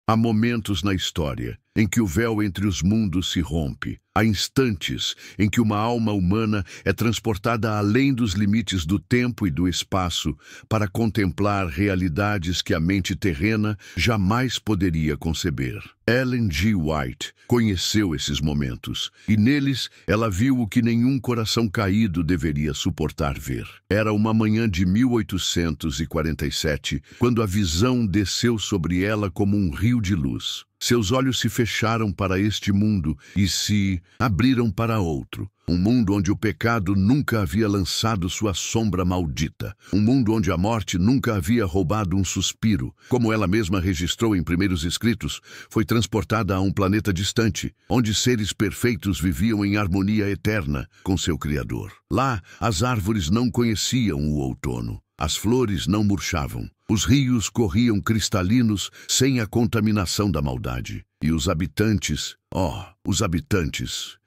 Há momentos na história em que o véu entre os mundos se rompe. Há instantes em que uma alma humana é transportada além dos limites do tempo e do espaço para contemplar realidades que a mente terrena jamais poderia conceber. Ellen G. White conheceu esses momentos, e neles ela viu o que nenhum coração caído deveria suportar ver. Era uma manhã de 1847, quando a visão desceu sobre ela como um rio de luz. Seus olhos se fecharam para este mundo e se abriram para outro. Um mundo onde o pecado nunca havia lançado sua sombra maldita. Um mundo onde a morte nunca havia roubado um suspiro. Como ela mesma registrou em primeiros escritos, foi transportada a um planeta distante, onde seres perfeitos viviam em harmonia eterna com seu Criador. Lá, as árvores não conheciam o outono. As flores não murchavam. Os rios corriam cristalinos sem a contaminação da maldade. E os habitantes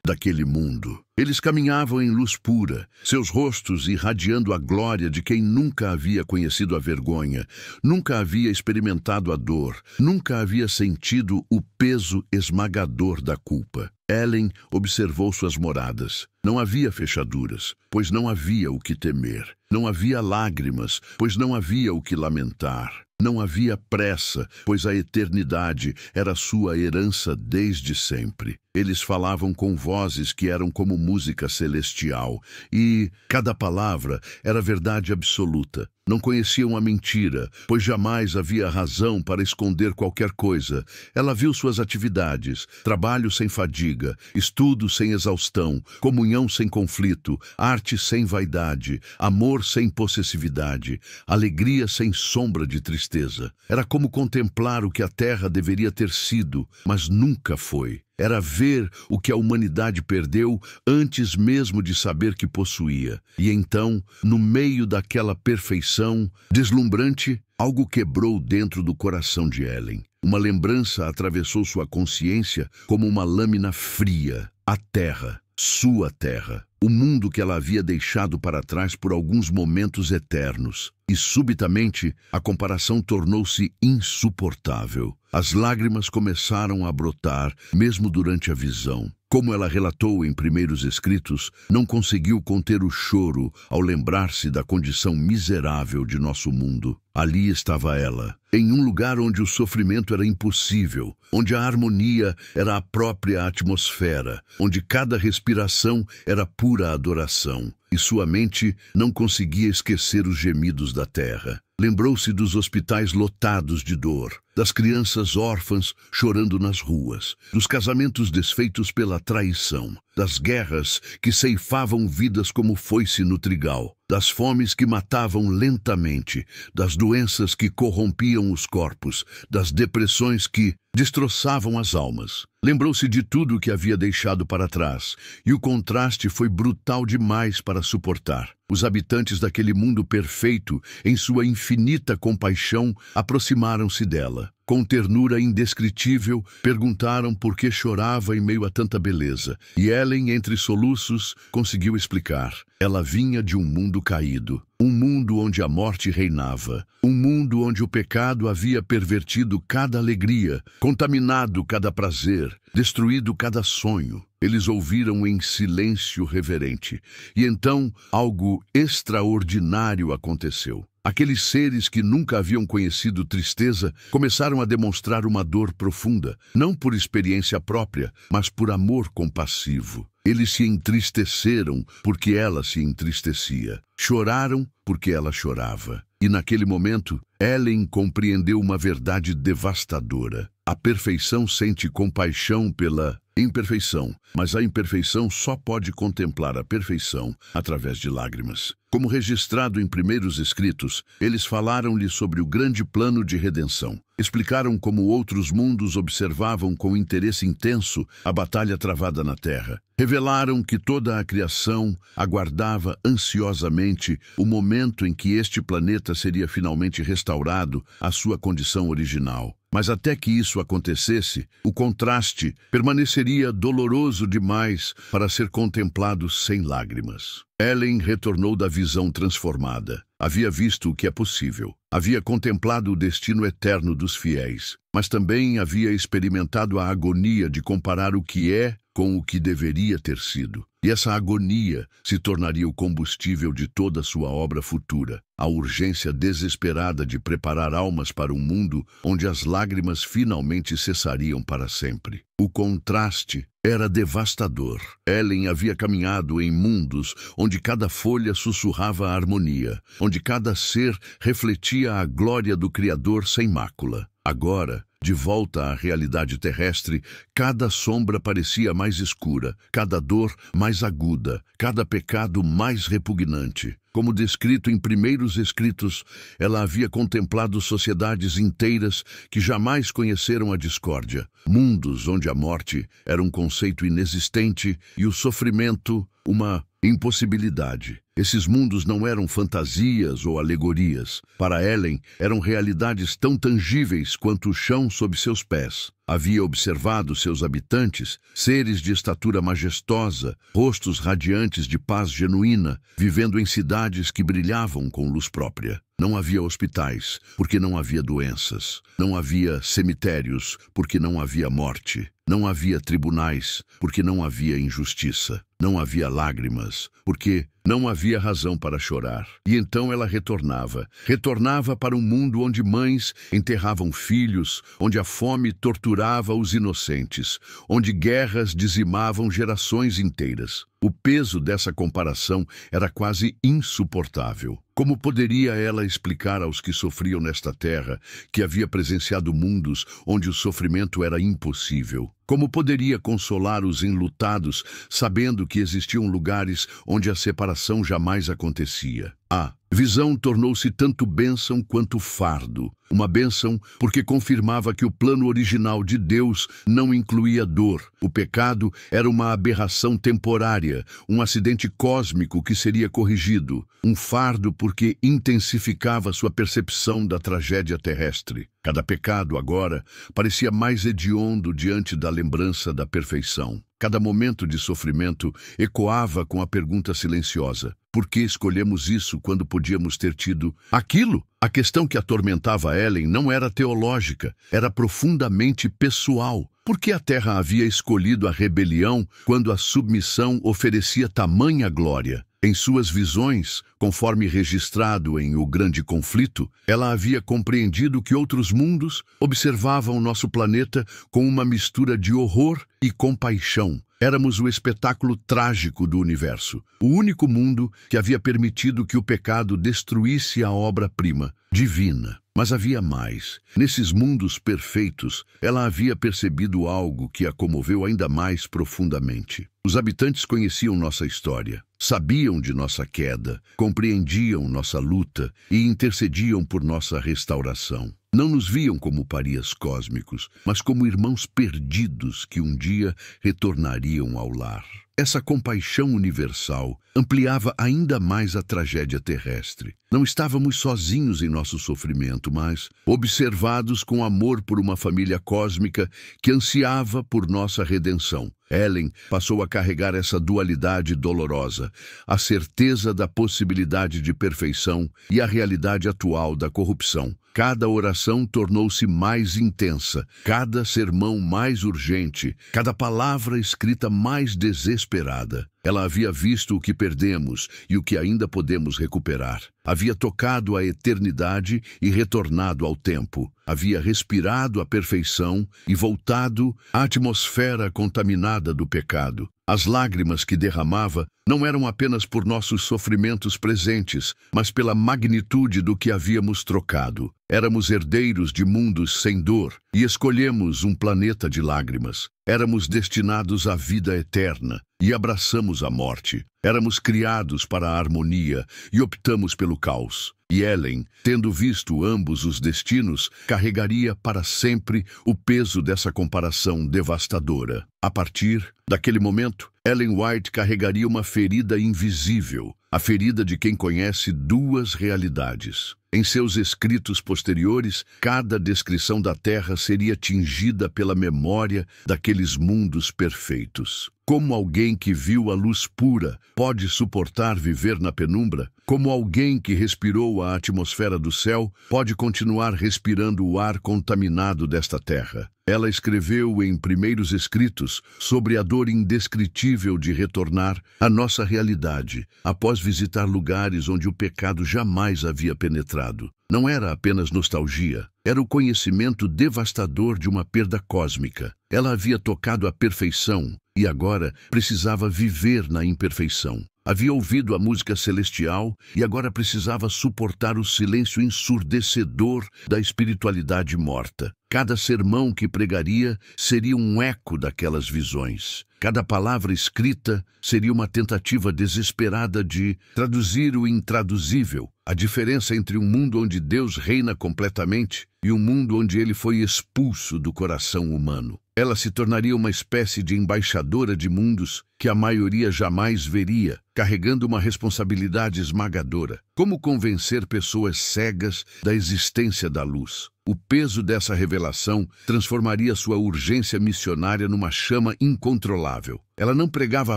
daquele mundo, eles caminhavam em luz pura, seus rostos irradiando a glória de quem nunca havia conhecido a vergonha, nunca havia experimentado a dor, nunca havia sentido o peso esmagador da culpa. Ellen observou suas moradas. Não havia fechaduras, pois não havia o que temer. Não havia lágrimas, pois não havia o que lamentar. Não havia pressa, pois a eternidade era sua herança desde sempre. Eles falavam com vozes que eram como música celestial, e cada palavra era verdade absoluta. Não conheciam a mentira, pois jamais havia razão para esconder qualquer coisa. Ela viu suas atividades: trabalho sem fadiga, estudo sem exaustão, comunhão sem conflito, arte sem vaidade, amor sem possessividade, alegria sem sombra de tristeza. Era como contemplar o que a terra deveria ter sido, mas nunca foi. Era ver o que a humanidade perdeu antes mesmo de saber que possuía. E então, no meio daquela perfeição deslumbrante, algo quebrou dentro do coração de Ellen. Uma lembrança atravessou sua consciência como uma lâmina fria. A terra, sua terra, o mundo que ela havia deixado para trás por alguns momentos eternos. E subitamente, a comparação tornou-se insuportável. As lágrimas começaram a brotar, mesmo durante a visão. Como ela relatou em primeiros escritos, não conseguiu conter o choro ao lembrar-se da condição miserável de nosso mundo. Ali estava ela, em um lugar onde o sofrimento era impossível, onde a harmonia era a própria atmosfera, onde cada respiração era pura adoração. E sua mente não conseguia esquecer os gemidos da terra. Lembrou-se dos hospitais lotados de dor, das crianças órfãs chorando nas ruas, dos casamentos desfeitos pela traição, das guerras que ceifavam vidas como foice no trigal, das fomes que matavam lentamente, das doenças que corrompiam os corpos, das depressões que destroçavam as almas. Lembrou-se de tudo o que havia deixado para trás, e o contraste foi brutal demais para suportar. Os habitantes daquele mundo perfeito, em sua infinita compaixão, aproximaram-se dela. Com ternura indescritível, perguntaram por que chorava em meio a tanta beleza. E Ellen, entre soluços, conseguiu explicar. Ela vinha de um mundo caído, um mundo onde a morte reinava, um mundo onde o pecado havia pervertido cada alegria, contaminado cada prazer, destruído cada sonho. Eles ouviram em silêncio reverente, e então algo extraordinário aconteceu. Aqueles seres que nunca haviam conhecido tristeza começaram a demonstrar uma dor profunda, não por experiência própria, mas por amor compassivo. Eles se entristeceram porque ela se entristecia. Choraram porque ela chorava. E naquele momento, Ellen compreendeu uma verdade devastadora. A perfeição sente compaixão pela imperfeição, mas a imperfeição só pode contemplar a perfeição através de lágrimas. Como registrado em primeiros escritos, eles falaram-lhe sobre o grande plano de redenção. Explicaram como outros mundos observavam com interesse intenso a batalha travada na Terra. Revelaram que toda a criação aguardava ansiosamente o momento em que este planeta seria finalmente restaurado à sua condição original. Mas até que isso acontecesse, o contraste permaneceria doloroso demais para ser contemplado sem lágrimas. Ellen retornou da visão transformada. Havia visto o que é possível. Havia contemplado o destino eterno dos fiéis, mas também havia experimentado a agonia de comparar o que é com o que deveria ter sido. E essa agonia se tornaria o combustível de toda a sua obra futura, a urgência desesperada de preparar almas para um mundo onde as lágrimas finalmente cessariam para sempre. O contraste era devastador. Ellen havia caminhado em mundos onde cada folha sussurrava a harmonia, onde cada ser refletia a glória do Criador sem mácula. Agora, de volta à realidade terrestre, cada sombra parecia mais escura, cada dor mais aguda, cada pecado mais repugnante. Como descrito em primeiros escritos, ela havia contemplado sociedades inteiras que jamais conheceram a discórdia, mundos onde a morte era um conceito inexistente e o sofrimento uma impossibilidade. Esses mundos não eram fantasias ou alegorias. Para Ellen, eram realidades tão tangíveis quanto o chão sob seus pés. Havia observado seus habitantes, seres de estatura majestosa, rostos radiantes de paz genuína, vivendo em cidades que brilhavam com luz própria. Não havia hospitais, porque não havia doenças. Não havia cemitérios, porque não havia morte. Não havia tribunais, porque não havia injustiça. Não havia lágrimas, porque não havia razão para chorar. E então ela retornava para um mundo onde mães enterravam filhos, onde a fome torturava os inocentes, onde guerras dizimavam gerações inteiras. O peso dessa comparação era quase insuportável. Como poderia ela explicar aos que sofriam nesta terra que havia presenciado mundos onde o sofrimento era impossível? Como poderia consolar os enlutados, sabendo que existiam lugares onde a separação jamais acontecia? A visão tornou-se tanto bênção quanto fardo. Uma bênção porque confirmava que o plano original de Deus não incluía dor. O pecado era uma aberração temporária, um acidente cósmico que seria corrigido. Um fardo porque intensificava sua percepção da tragédia terrestre. Cada pecado agora parecia mais hediondo diante da lembrança da perfeição. Cada momento de sofrimento ecoava com a pergunta silenciosa: por que escolhemos isso quando podíamos ter tido aquilo? A questão que atormentava Ellen não era teológica, era profundamente pessoal. Por que a Terra havia escolhido a rebelião quando a submissão oferecia tamanha glória? Em suas visões, conforme registrado em O Grande Conflito, ela havia compreendido que outros mundos observavam nosso planeta com uma mistura de horror e compaixão. Éramos o espetáculo trágico do universo, o único mundo que havia permitido que o pecado destruísse a obra-prima divina. Mas havia mais. Nesses mundos perfeitos, ela havia percebido algo que a comoveu ainda mais profundamente. Os habitantes conheciam nossa história, sabiam de nossa queda, compreendiam nossa luta e intercediam por nossa restauração. Não nos viam como parias cósmicos, mas como irmãos perdidos que um dia retornariam ao lar. Essa compaixão universal ampliava ainda mais a tragédia terrestre. Não estávamos sozinhos em nosso sofrimento, mas observados com amor por uma família cósmica que ansiava por nossa redenção. Ellen passou a carregar essa dualidade dolorosa, a certeza da possibilidade de perfeição e a realidade atual da corrupção. Cada oração tornou-se mais intensa, cada sermão mais urgente, cada palavra escrita mais desesperada. Ela havia visto o que perdemos e o que ainda podemos recuperar. Havia tocado a eternidade e retornado ao tempo. Havia respirado a perfeição e voltado à atmosfera contaminada do pecado. As lágrimas que derramava não eram apenas por nossos sofrimentos presentes, mas pela magnitude do que havíamos trocado. Éramos herdeiros de mundos sem dor e escolhemos um planeta de lágrimas. Éramos destinados à vida eterna e abraçamos a morte. Éramos criados para a harmonia e optamos pelo caos. E Ellen, tendo visto ambos os destinos, carregaria para sempre o peso dessa comparação devastadora. A partir daquele momento, Ellen White carregaria uma ferida invisível, a ferida de quem conhece duas realidades. Em seus escritos posteriores, cada descrição da Terra seria tingida pela memória daqueles mundos perfeitos. Como alguém que viu a luz pura pode suportar viver na penumbra? Como alguém que respirou a atmosfera do céu pode continuar respirando o ar contaminado desta terra? Ela escreveu em primeiros escritos sobre a dor indescritível de retornar à nossa realidade, após visitar lugares onde o pecado jamais havia penetrado. Não era apenas nostalgia, era o conhecimento devastador de uma perda cósmica. Ela havia tocado a perfeição e agora precisava viver na imperfeição. Havia ouvido a música celestial e agora precisava suportar o silêncio ensurdecedor da espiritualidade morta. Cada sermão que pregaria seria um eco daquelas visões. Cada palavra escrita seria uma tentativa desesperada de traduzir o intraduzível. A diferença entre um mundo onde Deus reina completamente e um mundo onde ele foi expulso do coração humano. Ela se tornaria uma espécie de embaixadora de mundos que a maioria jamais veria, carregando uma responsabilidade esmagadora. Como convencer pessoas cegas da existência da luz? O peso dessa revelação transformaria sua urgência missionária numa chama incontrolável. Ela não pregava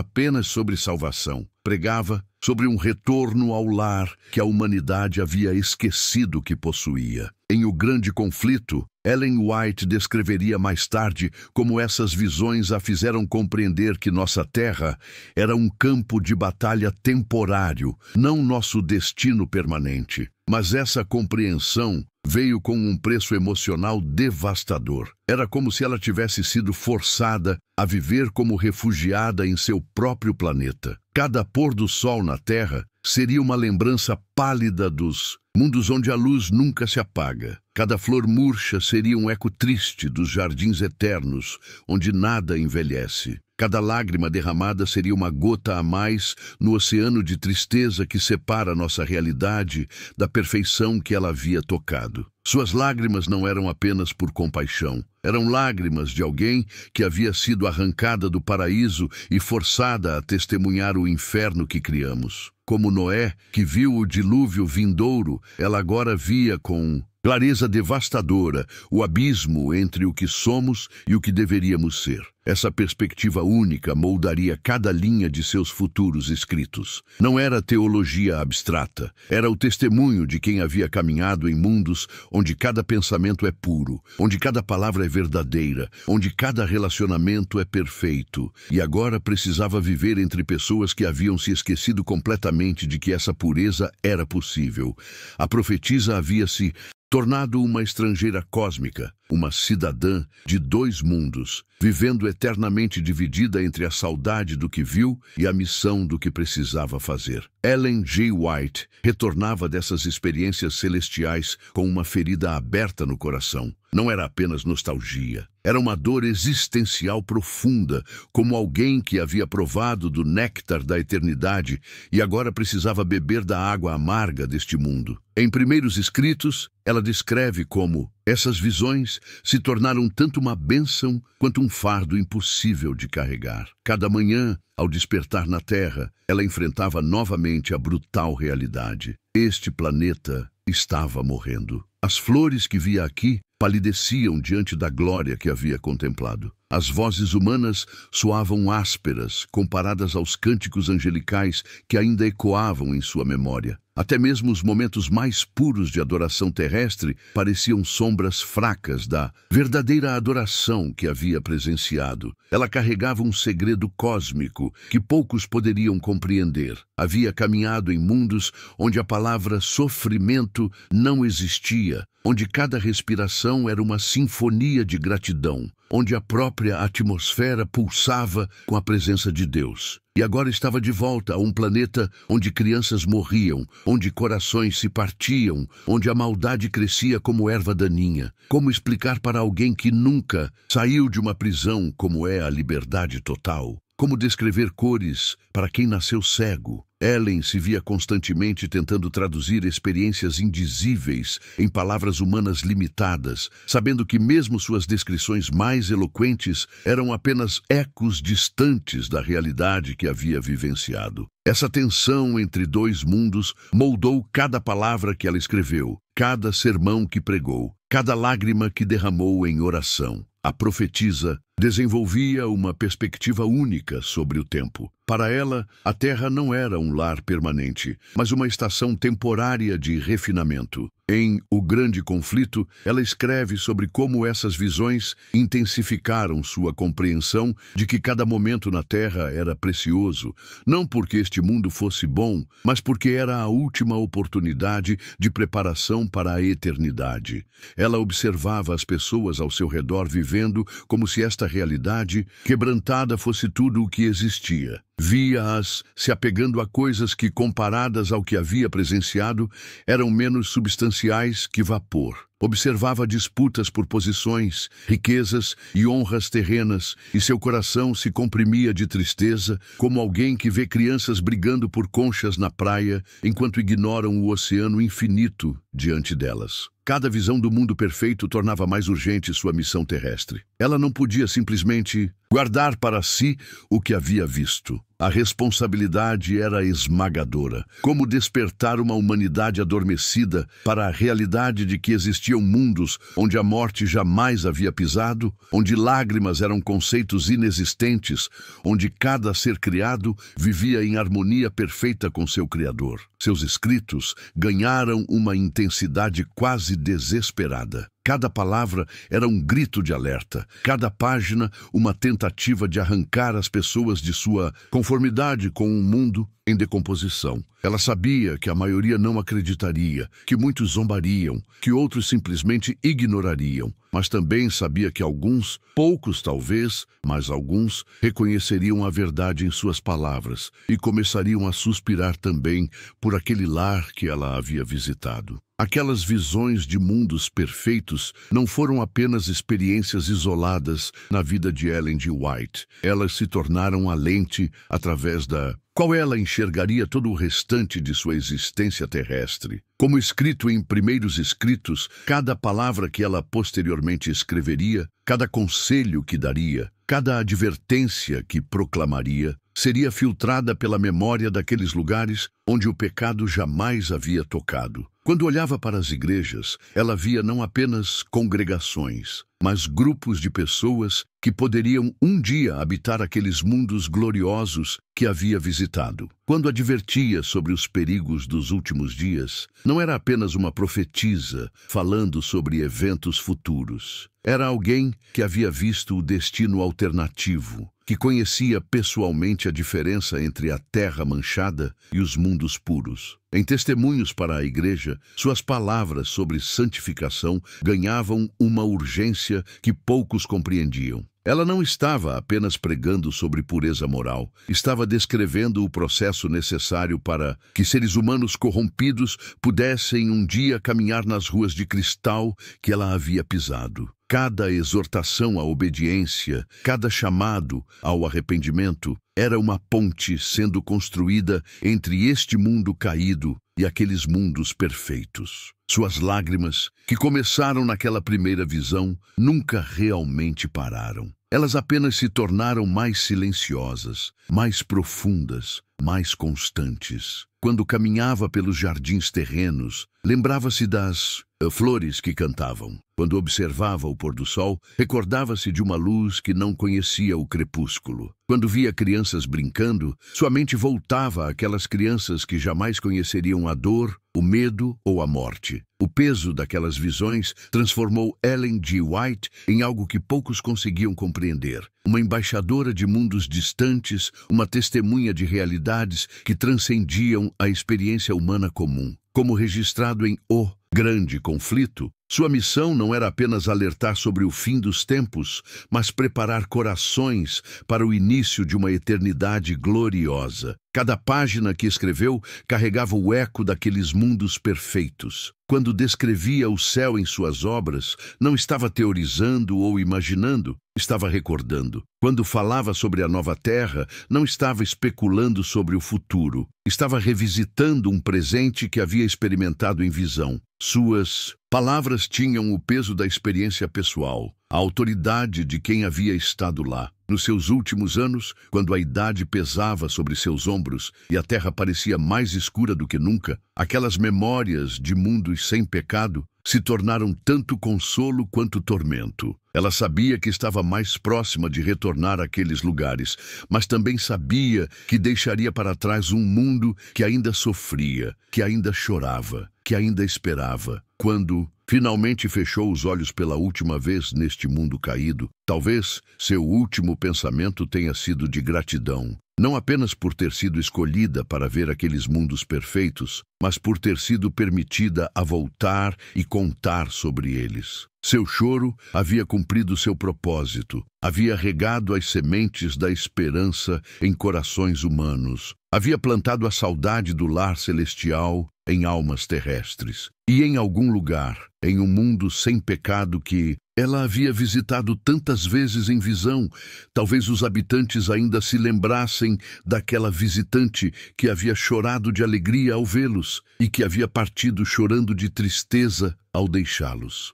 apenas sobre salvação, pregava sobre um retorno ao lar que a humanidade havia esquecido que possuía. Em O Grande Conflito, Ellen White descreveria mais tarde como essas visões a fizeram compreender que nossa terra era um campo de batalha temporário, não nosso destino permanente. Mas essa compreensão veio com um preço emocional devastador. Era como se ela tivesse sido forçada a viver como refugiada em seu próprio planeta. Cada pôr do sol na Terra seria uma lembrança pálida dos mundos onde a luz nunca se apaga. Cada flor murcha seria um eco triste dos jardins eternos, onde nada envelhece. Cada lágrima derramada seria uma gota a mais no oceano de tristeza que separa nossa realidade da perfeição que ela havia tocado. Suas lágrimas não eram apenas por compaixão. Eram lágrimas de alguém que havia sido arrancada do paraíso e forçada a testemunhar o inferno que criamos. Como Noé, que viu o dilúvio vindouro, ela agora via com clareza devastadora o abismo entre o que somos e o que deveríamos ser. Essa perspectiva única moldaria cada linha de seus futuros escritos. Não era teologia abstrata, era o testemunho de quem havia caminhado em mundos onde cada pensamento é puro, onde cada palavra é verdadeira, onde cada relacionamento é perfeito, e agora precisava viver entre pessoas que haviam se esquecido completamente de que essa pureza era possível. A profetisa havia se tornado uma estrangeira cósmica, uma cidadã de dois mundos, vivendo eternamente dividida entre a saudade do que viu e a missão do que precisava fazer. Ellen G. White retornava dessas experiências celestiais com uma ferida aberta no coração. Não era apenas nostalgia. Era uma dor existencial profunda, como alguém que havia provado do néctar da eternidade e agora precisava beber da água amarga deste mundo. Em primeiros escritos, ela descreve como essas visões se tornaram tanto uma bênção quanto um fardo impossível de carregar. Cada manhã, ao despertar na Terra, ela enfrentava novamente a brutal realidade. Este planeta estava morrendo. As flores que via aqui palideciam diante da glória que havia contemplado. As vozes humanas soavam ásperas, comparadas aos cânticos angelicais que ainda ecoavam em sua memória. Até mesmo os momentos mais puros de adoração terrestre pareciam sombras fracas da verdadeira adoração que havia presenciado. Ela carregava um segredo cósmico que poucos poderiam compreender. Havia caminhado em mundos onde a palavra sofrimento não existia, onde cada respiração era uma sinfonia de gratidão, onde a própria atmosfera pulsava com a presença de Deus. E agora estava de volta a um planeta onde crianças morriam, onde corações se partiam, onde a maldade crescia como erva daninha. Como explicar para alguém que nunca saiu de uma prisão como é a liberdade total? Como descrever cores para quem nasceu cego? Ellen se via constantemente tentando traduzir experiências indizíveis em palavras humanas limitadas, sabendo que mesmo suas descrições mais eloquentes eram apenas ecos distantes da realidade que havia vivenciado. Essa tensão entre dois mundos moldou cada palavra que ela escreveu, cada sermão que pregou, cada lágrima que derramou em oração. A profetisa desenvolvia uma perspectiva única sobre o tempo. Para ela, a Terra não era um lar permanente, mas uma estação temporária de refinamento. Em O Grande Conflito, ela escreve sobre como essas visões intensificaram sua compreensão de que cada momento na Terra era precioso, não porque este mundo fosse bom, mas porque era a última oportunidade de preparação para a eternidade. Ela observava as pessoas ao seu redor vivendo como se esta realidade quebrantada fosse tudo o que existia. Via-as se apegando a coisas que, comparadas ao que havia presenciado, eram menos substanciais que vapor. Observava disputas por posições, riquezas e honras terrenas, e seu coração se comprimia de tristeza, como alguém que vê crianças brigando por conchas na praia, enquanto ignoram o oceano infinito diante delas. Cada visão do mundo perfeito tornava mais urgente sua missão terrestre. Ela não podia simplesmente guardar para si o que havia visto. A responsabilidade era esmagadora. Como despertar uma humanidade adormecida para a realidade de que existiam mundos onde a morte jamais havia pisado, onde lágrimas eram conceitos inexistentes, onde cada ser criado vivia em harmonia perfeita com seu Criador. Seus escritos ganharam uma intensidade quase desesperada. Cada palavra era um grito de alerta, cada página uma tentativa de arrancar as pessoas de sua conformidade com um mundo em decomposição. Ela sabia que a maioria não acreditaria, que muitos zombariam, que outros simplesmente ignorariam, mas também sabia que alguns, poucos talvez, mas alguns, reconheceriam a verdade em suas palavras e começariam a suspirar também por aquele lar que ela havia visitado. Aquelas visões de mundos perfeitos não foram apenas experiências isoladas na vida de Ellen G. White. Elas se tornaram a lente através da qual ela enxergaria todo o restante de sua existência terrestre. Como escrito em primeiros escritos, cada palavra que ela posteriormente escreveria, cada conselho que daria, cada advertência que proclamaria, seria filtrada pela memória daqueles lugares onde o pecado jamais havia tocado. Quando olhava para as igrejas, ela via não apenas congregações, mas grupos de pessoas que poderiam um dia habitar aqueles mundos gloriosos que havia visitado. Quando advertia sobre os perigos dos últimos dias, não era apenas uma profetisa falando sobre eventos futuros. Era alguém que havia visto o destino alternativo, que conhecia pessoalmente a diferença entre a terra manchada e os mundos puros. Em testemunhos para a igreja, suas palavras sobre santificação ganhavam uma urgência que poucos compreendiam. Ela não estava apenas pregando sobre pureza moral, estava descrevendo o processo necessário para que seres humanos corrompidos pudessem um dia caminhar nas ruas de cristal que ela havia pisado. Cada exortação à obediência, cada chamado ao arrependimento, era uma ponte sendo construída entre este mundo caído e aqueles mundos perfeitos. Suas lágrimas, que começaram naquela primeira visão, nunca realmente pararam. Elas apenas se tornaram mais silenciosas, mais profundas, mais constantes. Quando caminhava pelos jardins terrenos, lembrava-se das flores que cantavam. Quando observava o pôr do sol, recordava-se de uma luz que não conhecia o crepúsculo. Quando via crianças brincando, sua mente voltava àquelas crianças que jamais conheceriam a dor, o medo ou a morte. O peso daquelas visões transformou Ellen G. White em algo que poucos conseguiam compreender. Uma embaixadora de mundos distantes, uma testemunha de realidades que transcendiam a experiência humana comum. Como registrado em O grande conflito. Sua missão não era apenas alertar sobre o fim dos tempos, mas preparar corações para o início de uma eternidade gloriosa. Cada página que escreveu carregava o eco daqueles mundos perfeitos. Quando descrevia o céu em suas obras, não estava teorizando ou imaginando, estava recordando. Quando falava sobre a nova terra, não estava especulando sobre o futuro. Estava revisitando um presente que havia experimentado em visão. Suas palavras tinham o peso da experiência pessoal, a autoridade de quem havia estado lá. Nos seus últimos anos, quando a idade pesava sobre seus ombros e a terra parecia mais escura do que nunca, aquelas memórias de mundos sem pecado se tornaram tanto consolo quanto tormento. Ela sabia que estava mais próxima de retornar àqueles lugares, mas também sabia que deixaria para trás um mundo que ainda sofria, que ainda chorava, que ainda esperava. Quando finalmente fechou os olhos pela última vez neste mundo caído, talvez seu último pensamento tenha sido de gratidão. Não apenas por ter sido escolhida para ver aqueles mundos perfeitos, mas por ter sido permitida a voltar e contar sobre eles. Seu choro havia cumprido seu propósito, havia regado as sementes da esperança em corações humanos, havia plantado a saudade do lar celestial em almas terrestres. E em algum lugar, em um mundo sem pecado que ela havia visitado tantas vezes em visão, talvez os habitantes ainda se lembrassem daquela visitante que havia chorado de alegria ao vê-los e que havia partido chorando de tristeza ao deixá-los.